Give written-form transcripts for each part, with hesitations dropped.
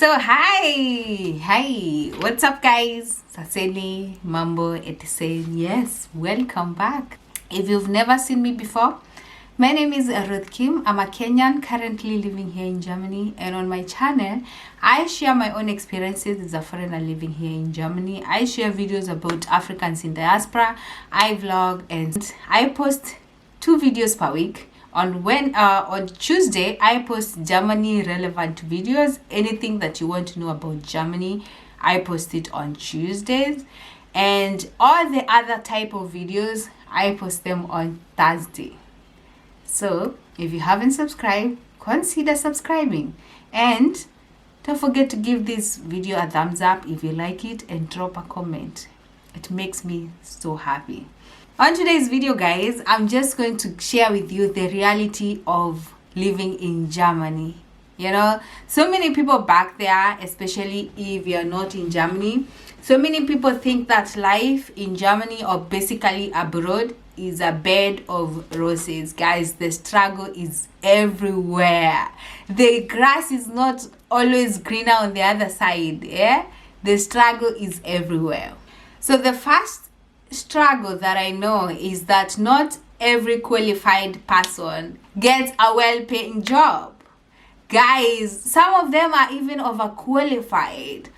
So hi, what's up guys? Saseni, Mambo, Etisen. Yes, welcome back. If you've never seen me before, my name is Ruth Kim. I'm a Kenyan currently living here in Germany, and on my channel, I share my own experiences as a foreigner living here in Germany. I share videos about Africans in diaspora, I vlog, and I post 2 videos per week. On Tuesday, I post Germany relevant videos. Anything that you want to know about Germany, I post it on Tuesdays. And all the other type of videos, I post them on Thursday. So if you haven't subscribed, consider subscribing. And don't forget to give this video a thumbs up if you like it, and drop a comment. It makes me so happy. On today's video, guys, I'm just going to share with you the reality of living in Germany. You know, so many people back there, especially if you're not in Germany, so many people think that life in Germany or basically abroad is a bed of roses. Guys, the struggle is everywhere. The grass is not always greener on the other side. Yeah, the struggle is everywhere. So the first struggle that I know is that not every qualified person gets a well-paying job. Guys, some of them are even overqualified.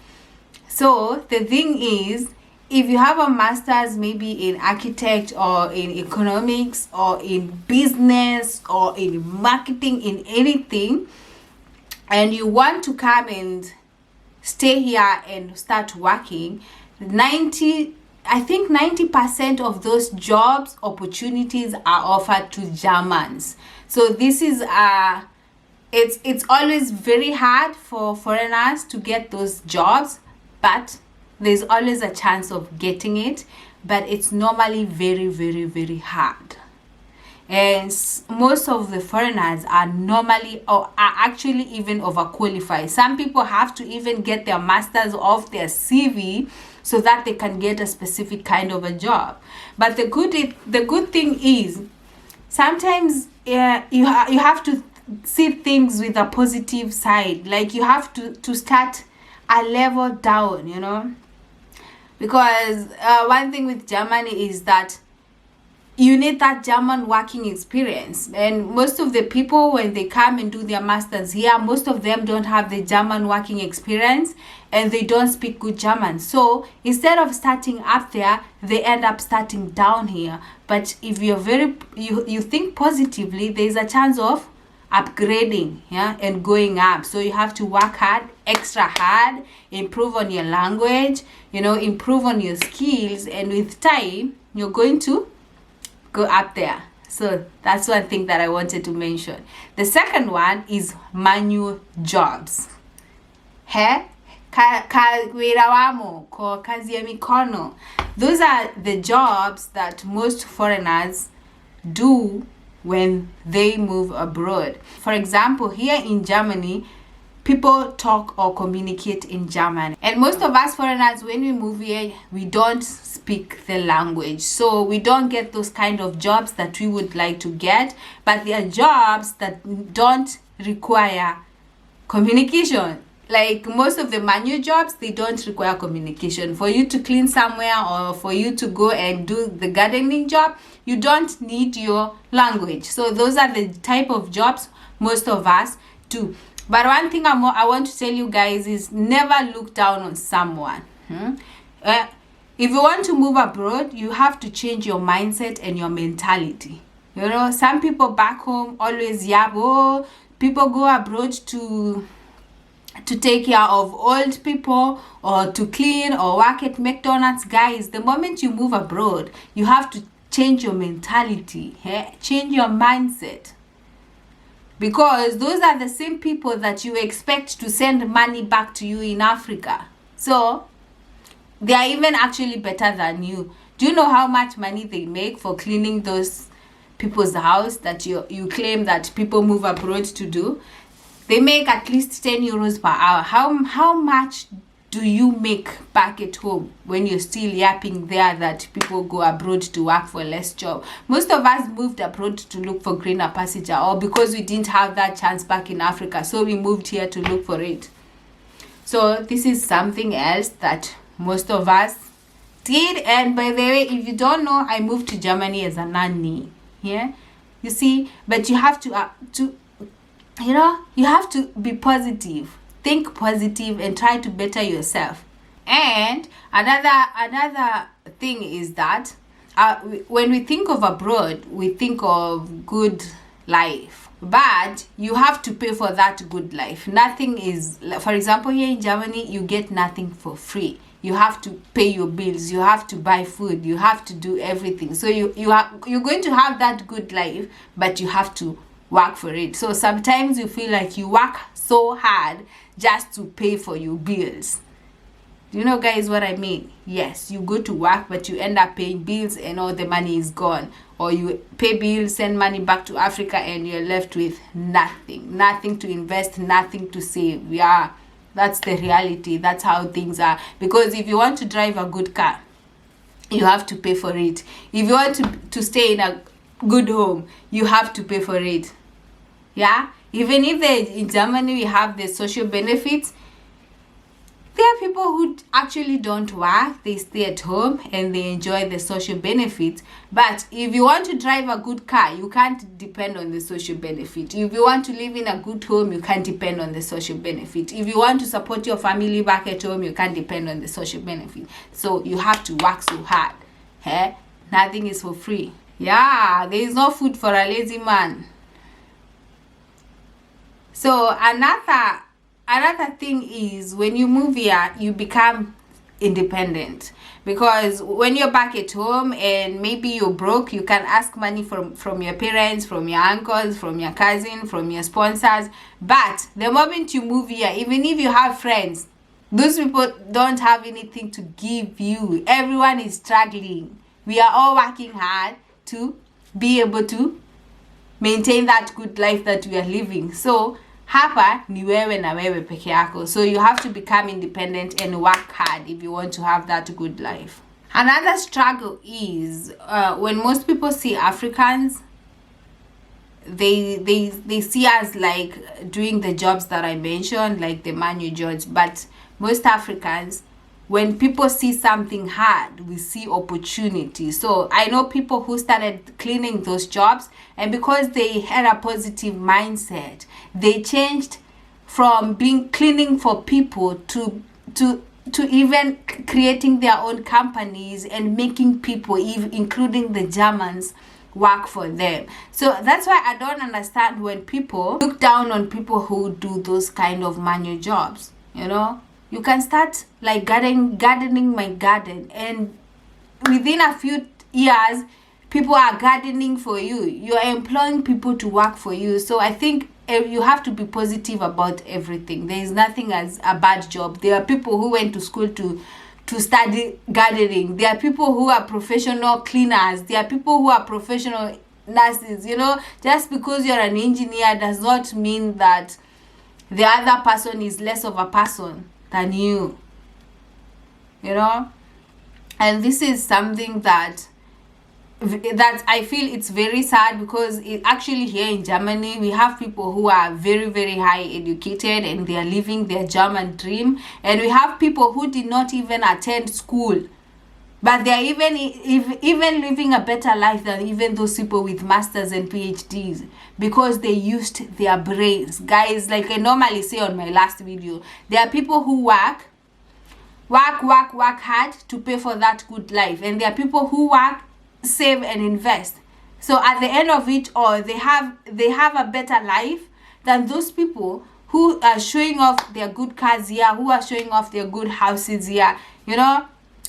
So the thing is, if you have a master's maybe in architect or in economics or in business or in marketing, in anything, and you want to come and stay here and start working, 90% of those jobs opportunities are offered to Germans. So this is it's always very hard for foreigners to get those jobs, but there's always a chance of getting it, but it's normally very, very, very hard. And most of the foreigners are normally or are actually even overqualified. Some people have to even get their masters off their CV so that they can get a specific kind of a job. But the good thing is, sometimes you have to see things with a positive side. Like you have to start a level down, you know, because one thing with Germany is that you need that German working experience. And most of the people, when they come and do their masters here, most of them don't have the German working experience and they don't speak good German. So instead of starting up there, they end up starting down here. But if you're you think positively, there's a chance of upgrading, yeah, and going up. So you have to work hard, extra hard, improve on your language, you know, improve on your skills, and with time you're going to go up there. So that's one thing that I wanted to mention. The second one is manual jobs. Kazi ya mikono. Those are the jobs that most foreigners do when they move abroad. For example, here in Germany, people talk or communicate in German. And most of us foreigners, when we move here, we don't speak the language. So we don't get those kind of jobs that we would like to get. But there are jobs that don't require communication. Like most of the manual jobs, they don't require communication. For you to clean somewhere or for you to go and do the gardening job, you don't need your language. So those are the type of jobs most of us do. But one thing I want to tell you guys is never look down on someone. If you want to move abroad, you have to change your mindset and your mentality. You know, some people back home always people go abroad to take care of old people or to clean or work at McDonald's. Guys, the moment you move abroad, you have to change your mentality, change your mindset. Because those are the same people that you expect to send money back to you in Africa. So they are even actually better than you. Do you know how much money they make for cleaning those people's house that you claim that people move abroad to do? They make at least 10 euros per hour. How much do you make back at home when you're still yapping there that people go abroad to work for less job? Most of us moved abroad to look for greener pasture, or because we didn't have that chance back in Africa, so we moved here to look for it. So this is something else that most of us did. And by the way, if you don't know, I moved to Germany as a nanny. Yeah, you see, but you have to you have to be positive, think positive, and try to better yourself. And another thing is that when we think of abroad, we think of good life, but you have to pay for that good life. Nothing is, for example, here in Germany, you get nothing for free. You have to pay your bills, you have to buy food, you have to do everything. So you're going to have that good life, but you have to work for it. So sometimes you feel like you work so hard just to pay for your bills. Do you know, guys, what I mean? Yes, you go to work, but you end up paying bills and all the money is gone. Or you pay bills, send money back to Africa, and you're left with nothing. Nothing to invest, nothing to save. Yeah, that's the reality. That's how things are. Because if you want to drive a good car, you have to pay for it. If you want to stay in a good home, you have to pay for it. Yeah, even if in Germany we have the social benefits, there are people who actually don't work, they stay at home and they enjoy the social benefits. But if you want to drive a good car, you can't depend on the social benefit. If you want to live in a good home, you can't depend on the social benefit. If you want to support your family back at home, you can't depend on the social benefit. So you have to work so hard. Nothing is for free. Yeah, there is no food for a lazy man. So another thing is, when you move here, you become independent, because when you're back at home and maybe you're broke, you can ask money from your parents, from your uncles, from your cousin, from your sponsors. But the moment you move here, even if you have friends, those people don't have anything to give you. Everyone is struggling. We are all working hard to be able to maintain that good life that we are living. So hapa ni wewe na wewe peke yako. So you have to become independent and work hard if you want to have that good life. Another struggle is when most people see Africans, they see us like doing the jobs that I mentioned, like the manual jobs. But most Africans, when people see something hard, we see opportunity. So I know people who started cleaning those jobs, and because they had a positive mindset, they changed from being cleaning for people to even creating their own companies and making people, including the Germans, work for them. So that's why I don't understand when people look down on people who do those kind of manual jobs. You know, you can start like gardening my garden, and within a few years, people are gardening for you. You are employing people to work for you. So I think you have to be positive about everything. There is nothing as a bad job. There are people who went to school to study gardening. There are people who are professional cleaners. There are people who are professional nurses. You know, just because you're an engineer does not mean that the other person is less of a person than you. You know, and this is something that I feel it's very sad, because actually here in Germany we have people who are very, very high educated and they are living their German dream, and we have people who did not even attend school, but they are even living a better life than even those people with masters and PhDs, because they used their brains. Guys, like I normally say on my last video, there are people who work hard to pay for that good life, and there are people who work, save and invest. So at the end of it all, they have a better life than those people who are showing off their good cars here, who are showing off their good houses here. You know,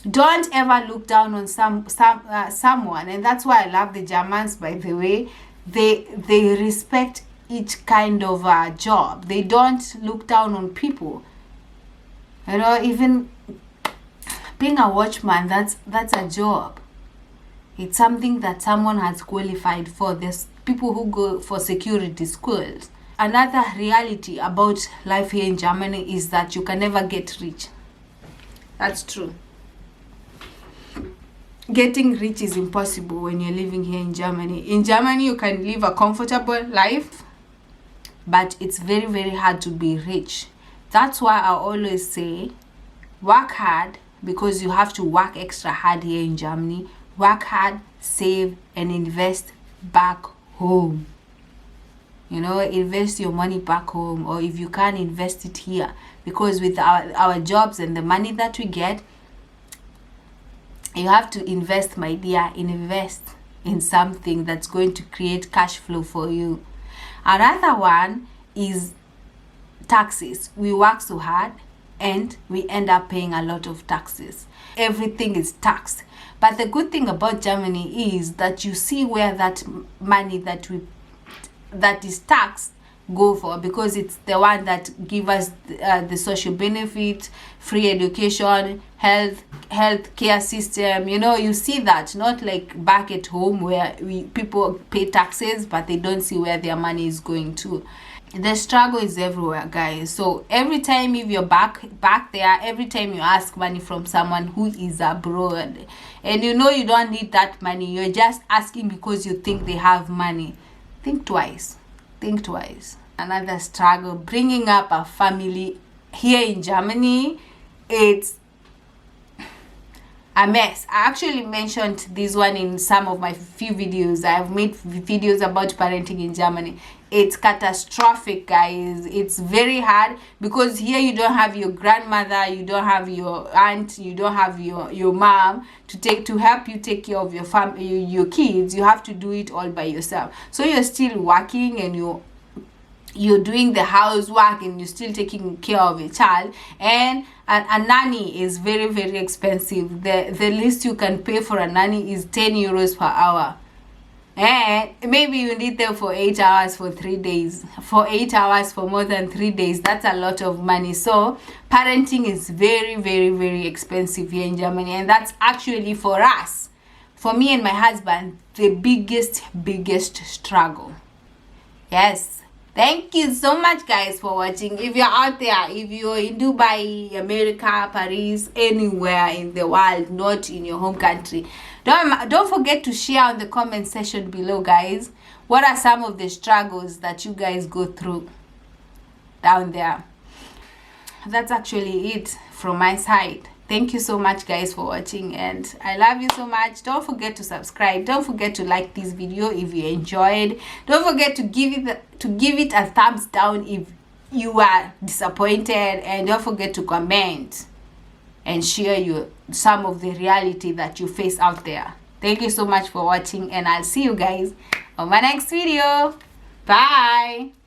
don't ever look down on someone. And that's why I love the Germans, by the way. They respect each kind of job. They don't look down on people. You know, even being a watchman, that's a job. It's something that someone has qualified for. There's people who go for security schools. Another reality about life here in Germany is that you can never get rich. That's true. Getting rich is impossible when you're living here in Germany. In Germany, you can live a comfortable life, but it's very, very hard to be rich. That's why I always say work hard, because you have to work extra hard here in Germany. Work hard, save, and invest back home. You know, invest your money back home, or if you can, invest it here, because with our jobs and the money that we get, you have to invest, my dear. Invest in something that's going to create cash flow for you. Another one is taxes. We work so hard and we end up paying a lot of taxes. Everything is taxed. But the good thing about Germany is that you see where that money that is taxed go for, because it's the one that give us the social benefit, free education, health care system. You know, you see that, not like back at home where people pay taxes but they don't see where their money is going to. The struggle is everywhere, guys. So every time, if you're back there, every time you ask money from someone who is abroad, and you know you don't need that money, you're just asking because you think they have money, think twice. Another struggle, bringing up a family here in Germany, it's a mess. I actually mentioned this one in some of my few videos. I've made videos about parenting in Germany. It's catastrophic, guys. It's very hard, because here you don't have your grandmother, you don't have your aunt, you don't have your mom to help you take care of your your kids. You have to do it all by yourself. So you're still working, and you're doing the housework, and you're still taking care of a child. And a nanny is very, very expensive. The least you can pay for a nanny is 10 euros per hour. And maybe you need them for 8 hours for 3 days. For 8 hours for more than 3 days, that's a lot of money. So parenting is very, very, very expensive here in Germany. And that's actually, for us, for me and my husband, the biggest struggle. Yes. Thank you so much, guys, for watching. If you're out there, if you're in Dubai, America, Paris, anywhere in the world, not in your home country, don't forget to share on the comment section below, guys. What are some of the struggles that you guys go through down there? That's actually it from my side. Thank you so much, guys, for watching, and I love you so much. Don't forget to subscribe. Don't forget to like this video if you enjoyed. Don't forget to give it a thumbs down if you are disappointed, and don't forget to comment and share some of the reality that you face out there. Thank you so much for watching, and I'll see you guys on my next video. Bye.